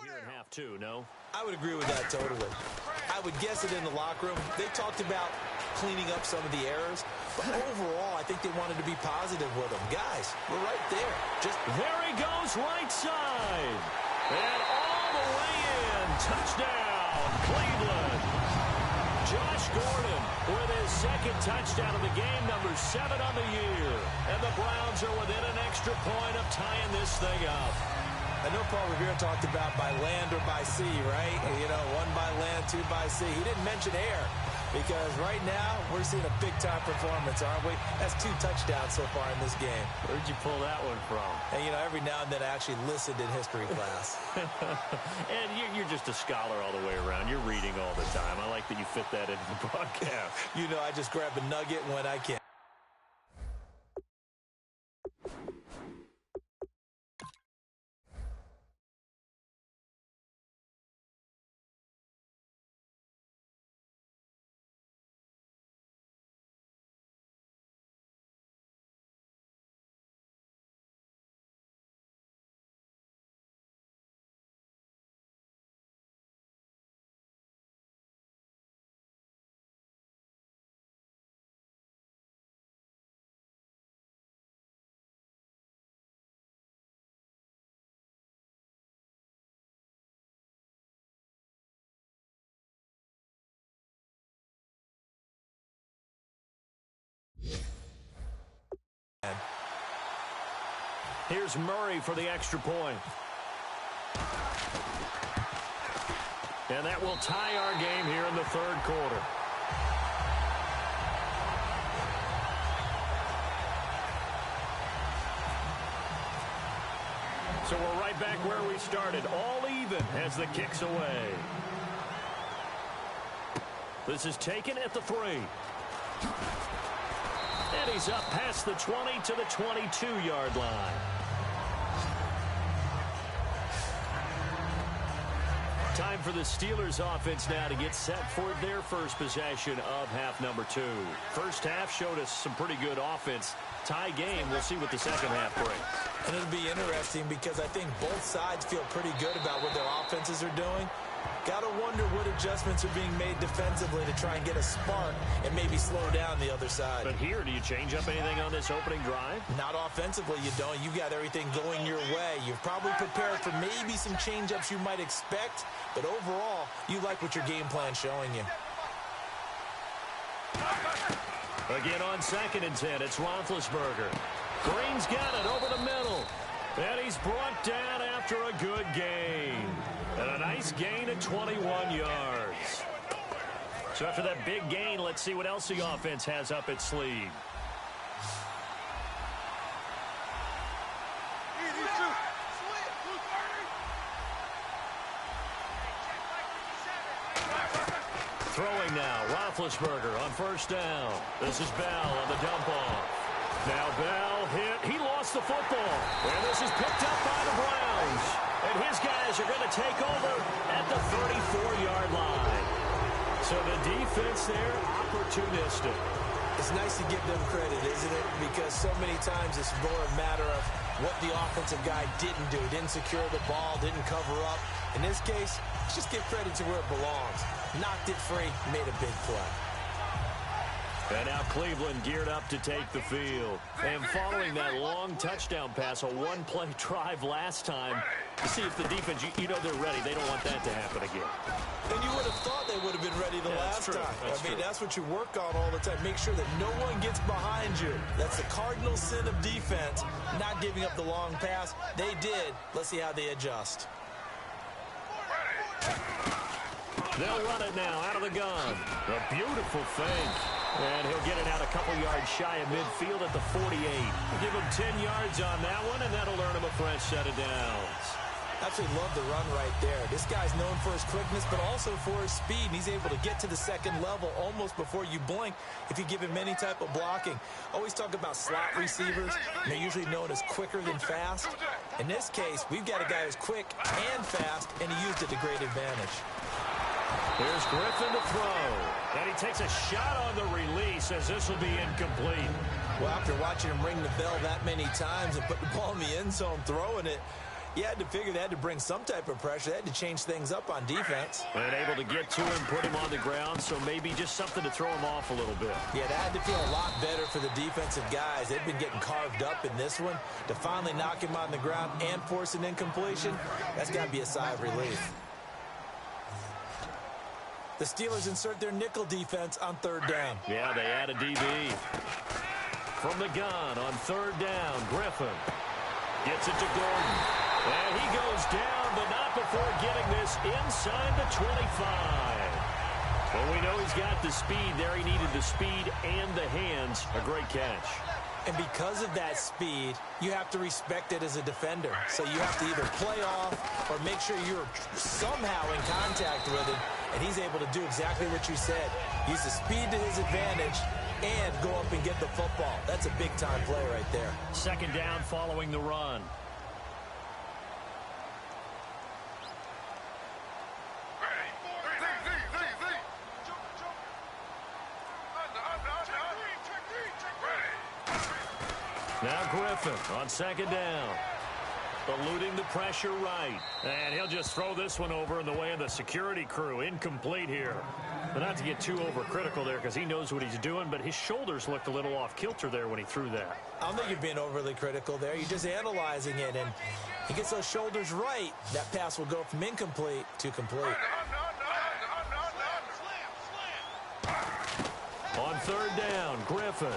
here in half two, no? I would agree with that totally. I would guess it in the locker room. They talked about cleaning up some of the errors, but overall, I think they wanted to be positive with them. Guys, we're right there. There he goes, right side. And all the way in. Touchdown, Cleveland. Josh Gordon with his second touchdown of the game, number 7 on the year. And the Browns are within an extra point of tying this thing up. I know Paul Revere talked about by land or by sea, right? You know, 1 by land, 2 by sea. He didn't mention air because right now we're seeing a big-time performance, aren't we? That's 2 touchdowns so far in this game. Where'd you pull that one from? And, you know, every now and then I actually listened in history class. And you're just a scholar all the way around. You're reading all the time. I like that you fit that into the broadcast. You know, I just grab a nugget when I can. Here's Murray for the extra point. And that will tie our game here in the third quarter. So we're right back where we started, all even as the kick's away. This is taken at the 3. And he's up past the 20 to the 22-yard line. Time for the Steelers offense now to get set for their first possession of half number 2. First half showed us some pretty good offense. Tie game, we'll see what the second half brings. And it'll be interesting because I think both sides feel pretty good about what their offenses are doing. Got to wonder what adjustments are being made defensively to try and get a spark and maybe slow down the other side. But here, do you change up anything on this opening drive? Not offensively, you don't. You got everything going your way. You've probably prepared for maybe some change-ups you might expect, but overall, you like what your game plan's showing you. Again on 2nd and 10, it's Roethlisberger. Green's got it over the middle. And he's brought down after a good gain. And a nice gain at 21 yards. So after that big gain, let's see what else the offense has up its sleeve. Throwing now, Roethlisberger on first down. This is Bell on the dump off. Now Bell hit. He lost the football. And this is picked up by the Browns. And his guys are going to take over at the 34-yard line. So the defense there, opportunistic. It's nice to give them credit, isn't it? Because so many times it's more a matter of what the offensive guy didn't do. Didn't secure the ball, didn't cover up. In this case, let's just give credit to where it belongs. Knocked it free, made a big play. And now Cleveland geared up to take the field. And following that long touchdown pass, a one-play drive last time, to see if the defense, you know they're ready. They don't want that to happen again. And you would have thought they would have been ready the last time. I mean, that's what you work on all the time. Make sure that no one gets behind you. That's the cardinal sin of defense, not giving up the long pass. They did. Let's see how they adjust. They'll run it now out of the gun. A beautiful fake. And he'll get it out a couple yards shy of midfield at the 48. Give him 10 yards on that one, and that'll earn him a fresh set of downs. Absolutely love the run right there. This guy's known for his quickness, but also for his speed. And he's able to get to the second level almost before you blink if you give him any type of blocking. Always talk about slot receivers. They're usually known as quicker than fast. In this case, we've got a guy who's quick and fast, and he used it to great advantage. Here's Griffin to throw. And he takes a shot on the release as this will be incomplete. Well, after watching him ring the bell that many times and put the ball in the end zone throwing it, You had to figure they had to bring some type of pressure. They had to change things up on defense. And able to get to him, put him on the ground, so maybe just something to throw him off a little bit. Yeah, that had to feel a lot better for the defensive guys. They've been getting carved up in this one. To finally knock him on the ground and force an incompletion, that's got to be a sigh of relief. The Steelers insert their nickel defense on third down. Yeah, they add a DB. From the gun on third down, Griffin gets it to Gordon. And he goes down, but not before getting this inside the 25. Well, we know he's got the speed there. He needed the speed and the hands. A great catch. And because of that speed, you have to respect it as a defender. So you have to either play off or make sure you're somehow in contact with him. And he's able to do exactly what you said. Use the speed to his advantage and go up and get the football. That's a big-time play right there. Second down following the run. Now Griffin on second down. Eluding the pressure right. And he'll just throw this one over in the way of the security crew. Incomplete here. But not to get too overcritical there because he knows what he's doing, but his shoulders looked a little off kilter there when he threw that. I don't think you're being overly critical there. You're just analyzing it, and he gets those shoulders right. That pass will go from incomplete to complete. On third down, Griffin.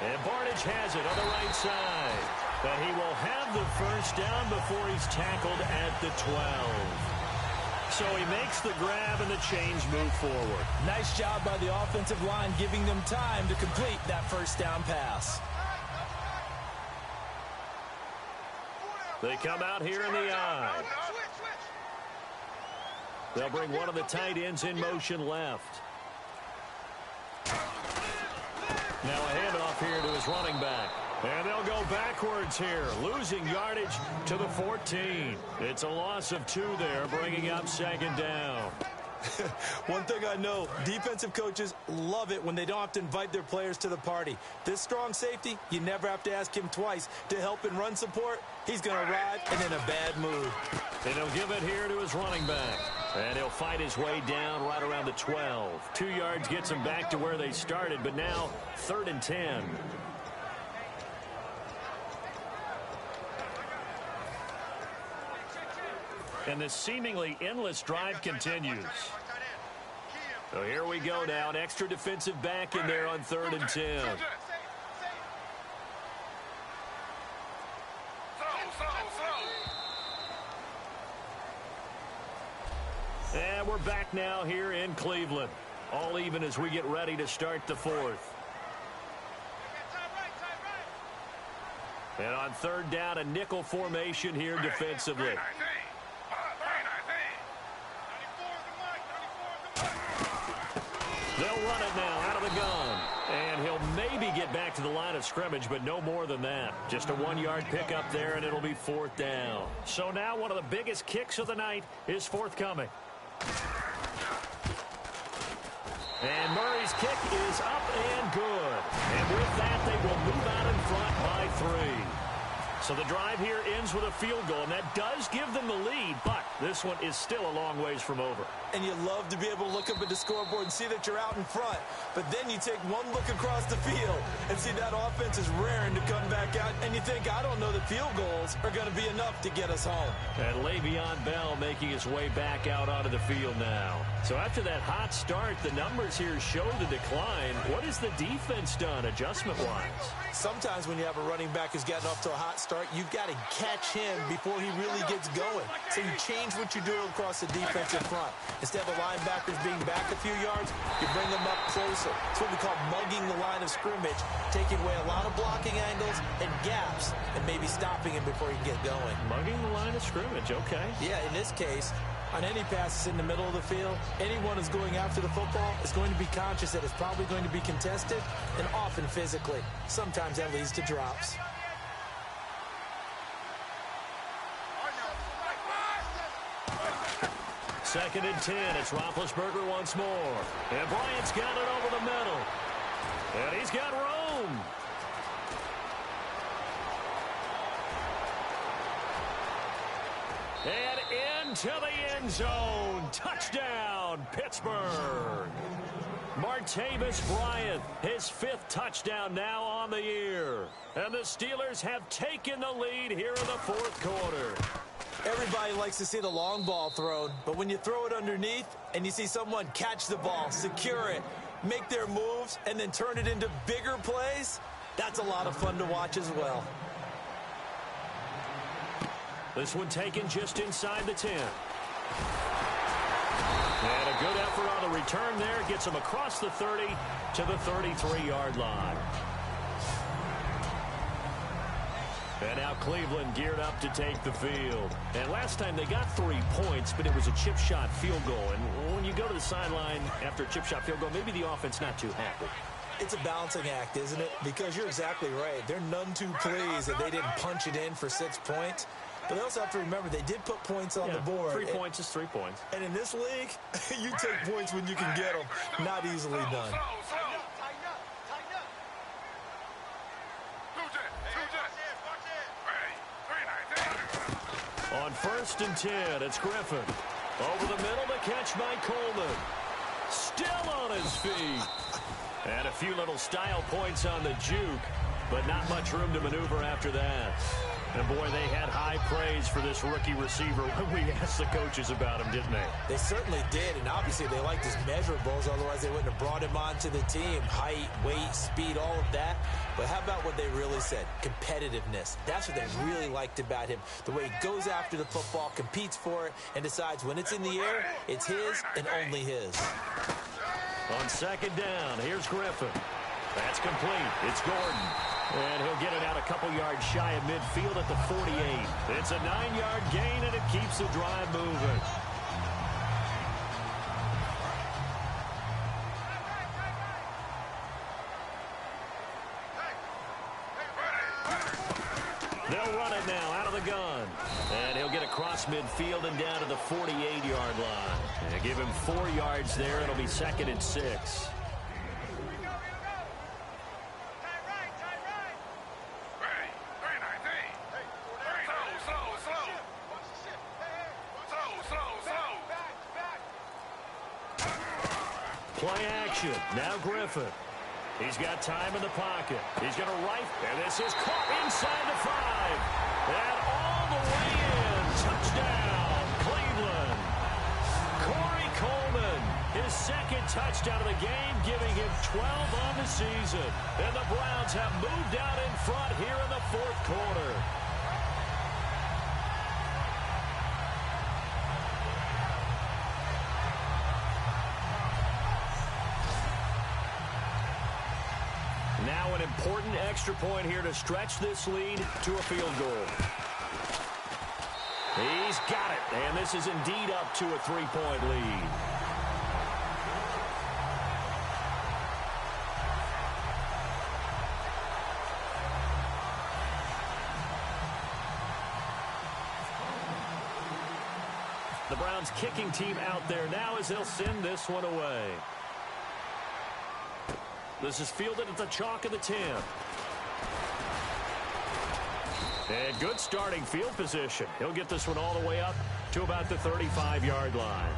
And Barnidge has it on the right side. But he will have the first down before he's tackled at the 12. So he makes the grab and the change move forward. Nice job by the offensive line giving them time to complete that first down pass. They come out here in the I. They'll bring one of the tight ends in motion left. Now a handoff here to his running back. And they'll go backwards here, losing yardage to the 14. It's a loss of 2 there, bringing up second down. One thing I know, defensive coaches love it when they don't have to invite their players to the party. This strong safety, you never have to ask him twice to help in run support. He's going to arrive and in a bad mood. And he'll give it here to his running back. And he'll fight his way down right around the 12. 2 yards gets him back to where they started, but now 3rd and 10. And this seemingly endless drive continues. So here we go now. An extra defensive back in there on 3rd and 10. And we're back now here in Cleveland. All even as we get ready to start the 4th. And on 3rd down, a nickel formation here defensively. They'll run it now out of the gun. And he'll maybe get back to the line of scrimmage, but no more than that. Just a 1-yard pickup there, and it'll be 4th down. So now one of the biggest kicks of the night is forthcoming. And Murray's kick is up and good. And with that, they will move out in front by 3. So the drive here ends with a field goal, and that does give them the lead, but this one is still a long ways from over. And you love to be able to look up at the scoreboard and see that you're out in front. But then you take one look across the field and see that offense is raring to come back out. And you think, I don't know that field goals are going to be enough to get us home. And Le'Veon Bell making his way back out onto the field now. So after that hot start, the numbers here show the decline. What has the defense done adjustment-wise? Sometimes when you have a running back who's gotten off to a hot start, you've got to catch him before he really gets going. So you change what you do across the defensive front. Instead of the linebackers being back a few yards, you bring them up closer. It's what we call mugging the line of scrimmage, taking away a lot of blocking angles and gaps, and maybe stopping him before he can get going. Mugging the line of scrimmage, okay. Yeah, in this case, on any passes in the middle of the field, anyone who's going after the football is going to be conscious that it's probably going to be contested, and often physically. Sometimes that leads to drops. Second and 10. It's Roethlisberger once more. And Bryant's got it over the middle. And he's got room. into the end zone. Touchdown, Pittsburgh. Martavis Bryant, his 5th touchdown now on the year. And the Steelers have taken the lead here in the 4th quarter. Everybody likes to see the long ball thrown, but when you throw it underneath and you see someone catch the ball, secure it, make their moves, and then turn it into bigger plays, that's a lot of fun to watch as well. This one taken just inside the 10. And a good effort on the return there. Gets him across the 30 to the 33-yard line. And now Cleveland geared up to take the field. And last time they got 3 points, but it was a chip shot field goal. And when you go to the sideline after a chip shot field goal, maybe the offense not too happy. It's a balancing act, isn't it? Because you're exactly right. They're none too pleased that they didn't punch it in for 6 points. But they also have to remember they did put points on the board. 3 points is 3 points. And in this league, you take points when you can get them. Not easily done. On 1st and 10, it's Griffin. Over the middle, the catch by Coleman. Still on his feet. And a few little style points on the juke, but not much room to maneuver after that. And, boy, they had high praise for this rookie receiver when we asked the coaches about him, didn't they? They certainly did, and obviously they liked his measurables. Otherwise, they wouldn't have brought him onto the team. Height, weight, speed, all of that. But how about what they really said? Competitiveness. That's what they really liked about him. The way he goes after the football, competes for it, and decides when it's in the air, it's his and only his. On 2nd down, here's Griffin. That's complete. It's Gordon. And he'll get it out a couple yards shy of midfield at the 48. It's a 9-yard gain, and it keeps the drive moving. They'll run it now out of the gun. And he'll get across midfield and down to the 48-yard line. And give him 4 yards there. It'll be 2nd and 6. Play action. Now Griffin. He's got time in the pocket. He's going to rifle. And this is caught inside the 5. And all the way in. Touchdown, Cleveland. Corey Coleman. His 2nd touchdown of the game, giving him 12 on the season. And the Browns have moved out in front here in the 4th quarter. Now an important extra point here to stretch this lead to a field goal. He's got it, and this is indeed up to a 3-point lead. The Browns kicking team out there now as they'll send this one away. This is fielded at the chalk of the 10. And good starting field position. He'll get this one all the way up to about the 35-yard line.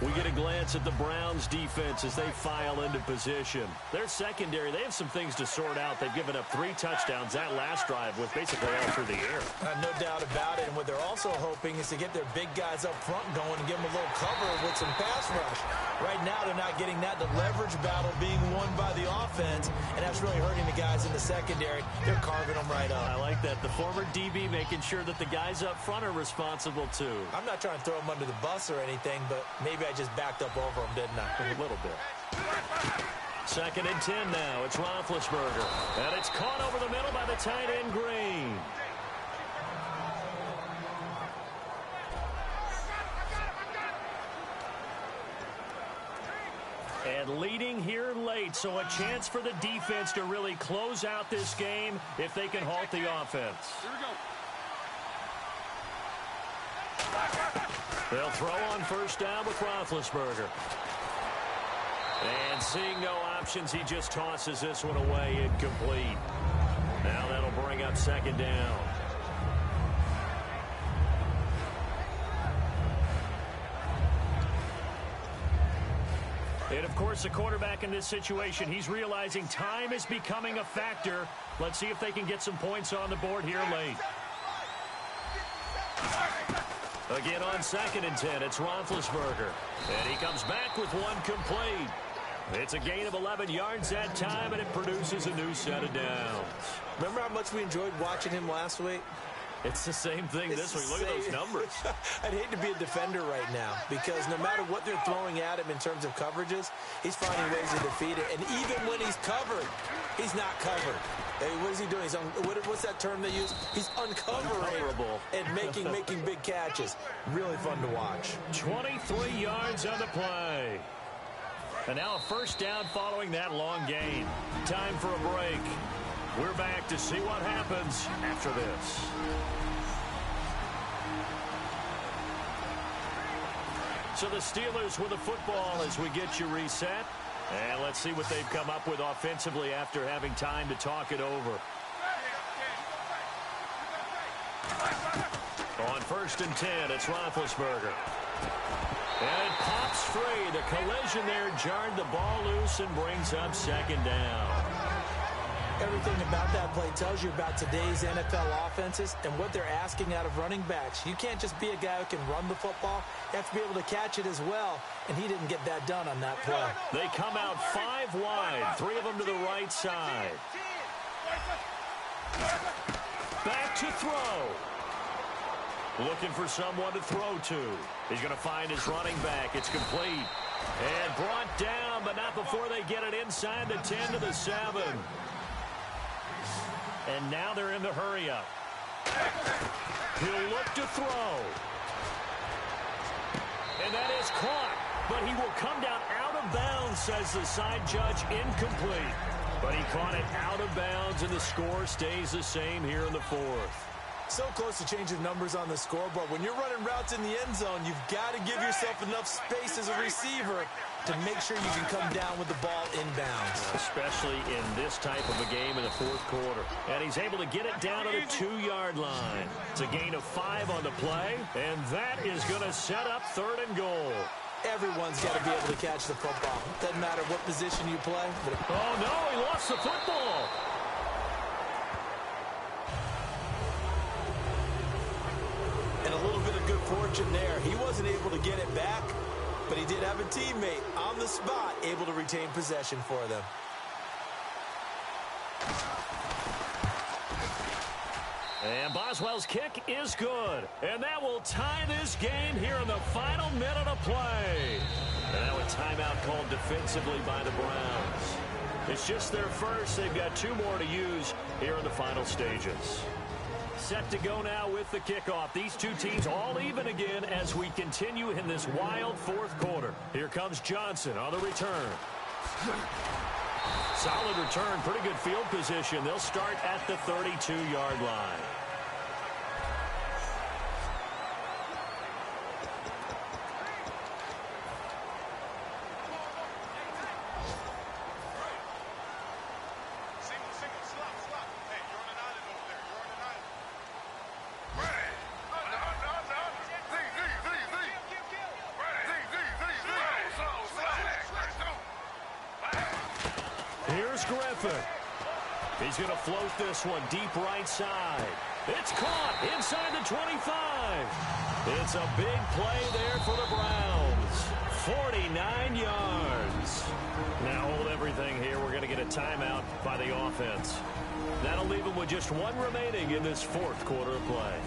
We get a glance at the Browns defense as they file into position. Their secondary, they have some things to sort out. They've given up 3 touchdowns. That last drive was basically all through the air. No doubt about it. And what they're also hoping is to get their big guys up front going and give them a little cover with some pass rush. Right now, they're not getting that. The leverage battle being won by the offense, and that's really hurting the guys in the secondary. They're carving them right up. I like that. The former DB making sure that the guys up front are responsible, too. I'm not trying to throw them under the bus or anything, but maybe I just backed up over them, didn't I? A little bit. 2nd and 10 now. It's Roethlisberger. And it's caught over the middle by the tight end, Green. And leading here late, so a chance for the defense to really close out this game if they can halt the offense. Here we go. They'll throw on 1st down with Roethlisberger. And seeing no options, he just tosses this one away incomplete. Now that'll bring up 2nd down. And, of course, the quarterback in this situation, he's realizing time is becoming a factor. Let's see if they can get some points on the board here late. Again on 2nd and 10, it's Roethlisberger. And he comes back with one complete. It's a gain of 11 yards that time, and it produces a new set of downs. Remember how much we enjoyed watching him last week? It's the same thing this week. Look at those numbers. I'd hate to be a defender right now because no matter what they're throwing at him in terms of coverages, he's finding ways to defeat it. And even when he's covered, he's not covered. Hey, what is he doing? What's that term they use? He's uncovering and making big catches. Really fun to watch. 23 yards on the play. And now a first down following that long gain. Time for a break. We're back to see what happens after this. So the Steelers with the football as we get you reset. And let's see what they've come up with offensively after having time to talk it over. On 1st and 10, it's Roethlisberger. And it pops free. The collision there jarred the ball loose and brings up 2nd down. Everything about that play tells you about today's NFL offenses and what they're asking out of running backs. You can't just be a guy who can run the football. You have to be able to catch it as well, and he didn't get that done on that play. They come out 5 wide, 3 of them to the right side. Back to throw. Looking for someone to throw to. He's going to find his running back. It's complete. And brought down, but not before they get it inside the 10 to the 7. And now they're in the hurry-up. He'll look to throw. And that is caught. But he will come down out of bounds, says the side judge, incomplete. But he caught it out of bounds, and the score stays the same here in the 4th. So close to changing numbers on the scoreboard. When you're running routes in the end zone, you've got to give yourself enough space as a receiver to make sure you can come down with the ball inbounds. Especially in this type of a game in the 4th quarter. And he's able to get it down to the 2-yard line. It's a gain of 5 on the play, and that is going to set up 3rd and goal. Everyone's got to be able to catch the football. Doesn't matter what position you play. Oh, no, he lost the football. And a little bit of good fortune there. He wasn't able to get it back, but he did have a teammate on the spot able to retain possession for them. And Boswell's kick is good. And that will tie this game here in the final minute of play. And now a timeout called defensively by the Browns. It's just their first. They've got 2 more to use here in the final stages. Set to go now with the kickoff. These 2 teams all even again as we continue in this wild 4th quarter. Here comes Johnson on the return. Solid return, pretty good field position. They'll start at the 32-yard line. He's going to float this one deep right side. It's caught inside the 25. It's a big play there for the Browns. 49 yards. Now hold everything here. We're going to get a timeout by the offense. That'll leave them with just 1 remaining in this 4th quarter of play.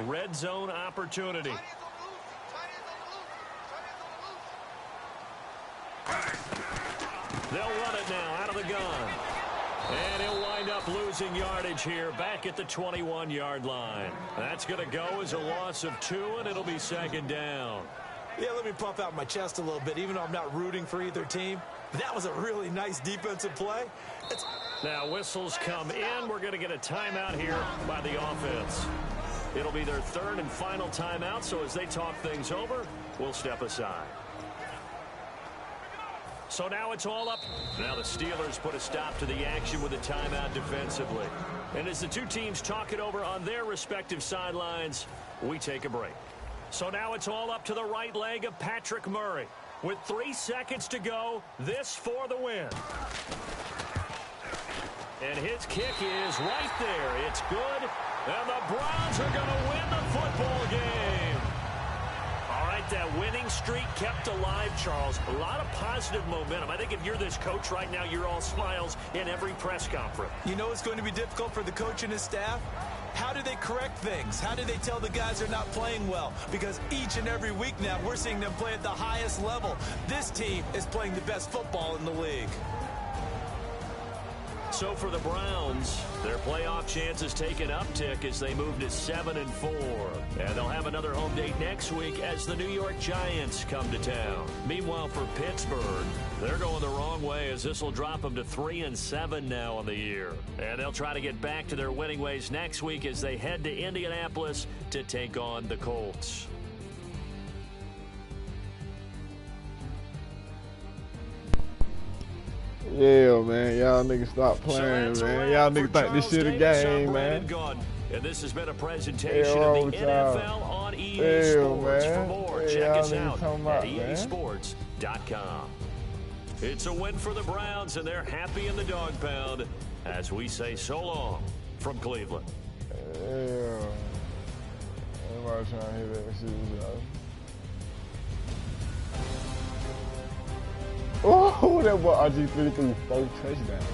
red zone opportunity. They'll run it now out of the gun. And he'll wind up losing yardage here back at the 21-yard line. That's going to go as a loss of 2, and it'll be second down. Yeah, let me puff out my chest a little bit, even though I'm not rooting for either team. That was a really nice defensive play. Now whistles come in. We're going to get a timeout here by the offense. It'll be their third and final timeout, so as they talk things over, we'll step aside. So now it's all up. Now the Steelers put a stop to the action with a timeout defensively. And as the two teams talk it over on their respective sidelines, we take a break. So now it's all up to the right leg of Patrick Murray. With 3 seconds to go, this for the win. And his kick is right there. It's good. And the Browns are going to win the football game. All right, that winning streak kept alive, Charles. A lot of positive momentum. I think if you're this coach right now, you're all smiles in every press conference. You know it's going to be difficult for the coach and his staff? How do they correct things? How do they tell the guys they're not playing well? Because each and every week now, we're seeing them play at the highest level. This team is playing the best football in the league. So for the Browns, their playoff chances take an uptick as they move to 7-4. And they'll have another home date next week as the New York Giants come to town. Meanwhile, for Pittsburgh, they're going the wrong way as this will drop them to 3-7 now on the year. And they'll try to get back to their winning ways next week as they head to Indianapolis to take on the Colts. Yeah, man. Y'all niggas stop playing, man. Y'all niggas think this shit a game, man. And this has been a presentation of the NFL on EA Sports. For more, check us out at EASports.com. It's a win for the Browns, and they're happy in the dog pound as we say so long from Cleveland. Yeah. Everybody trying to hear that shit, y'all. Oh, that boy RG3 threw 4 touchdowns.